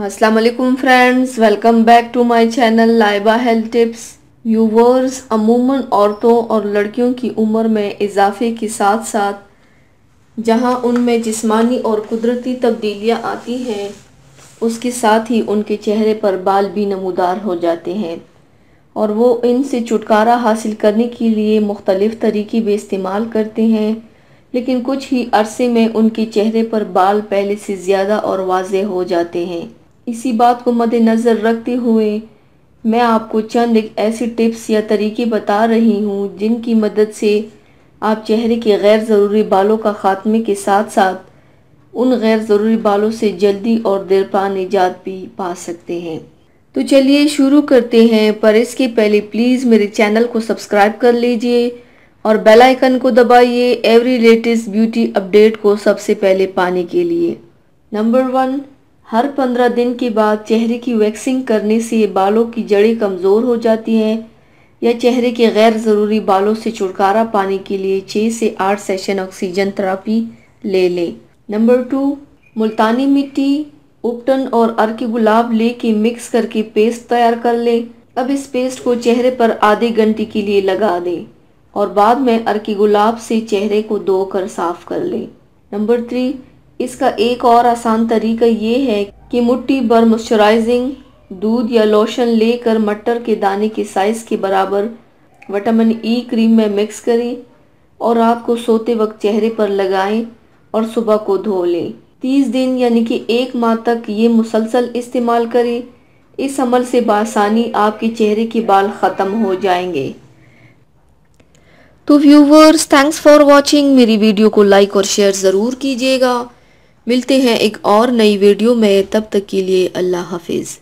अस्सलाम वालेकुम friends, welcome back to my channel Laiba health tips. Viewers, अमूमन औरतों और लड़कियों की उम्र में इजाफे के साथ साथ जहां उनमें जिस्मानी और कुदरती तब्दीलियां आती हैं, उसके साथ ही उनके चेहरे पर बाल भी नमूदार हो जाते हैं और वो इनसे छुटकारा हासिल करने के लिए मुख्तलिफ़ तरीक़े भी इस्तेमाल करते हैं, लेकिन कुछ ही अरसे में उनके चेहरे पर बाल पहले से ज़्यादा और वाज़ेह हो जाते हैं। इसी बात को मद्देनज़र रखते हुए मैं आपको चंद एक ऐसी टिप्स या तरीके बता रही हूँ जिनकी मदद से आप चेहरे के गैर ज़रूरी बालों का ख़ात्मे के साथ साथ उन गैर ज़रूरी बालों से जल्दी और देरपा निजात भी पा सकते हैं। तो चलिए शुरू करते हैं, पर इसके पहले प्लीज़ मेरे चैनल को सब्सक्राइब कर लीजिए और बेल आइकन को दबाइए एवरी लेटेस्ट ब्यूटी अपडेट को सबसे पहले पाने के लिए। नंबर 1, हर 15 दिन के बाद चेहरे की वैक्सिंग करने से बालों की जड़ें कमज़ोर हो जाती हैं या चेहरे के गैर ज़रूरी बालों से छुटकारा पाने के लिए 6 से 8 सेशन ऑक्सीजन थेरेपी ले लें। नंबर 2, मुल्तानी मिट्टी, उपटन और अर्क गुलाब लेके मिक्स करके पेस्ट तैयार कर लें। अब इस पेस्ट को चेहरे पर आधे घंटे के लिए लगा दें और बाद में अर्क गुलाब से चेहरे को धोकर साफ कर लें। नंबर 3, इसका एक और आसान तरीका ये है कि मुट्ठी भर मॉइस्चराइजिंग दूध या लोशन लेकर मटर के दाने के साइज़ के बराबर विटामिन ई क्रीम में मिक्स करें और रात को सोते वक्त चेहरे पर लगाएं और सुबह को धो लें। 30 दिन यानी कि 1 माह तक ये मुसलसल इस्तेमाल करें। इस अमल से बासानी आपके चेहरे के बाल ख़त्म हो जाएंगे। तो व्यूवर्स, थैंक्स फॉर वॉचिंग। मेरी वीडियो को लाइक और शेयर ज़रूर कीजिएगा। मिलते हैं एक और नई वीडियो में, तब तक के लिए अल्लाह हाफिज़।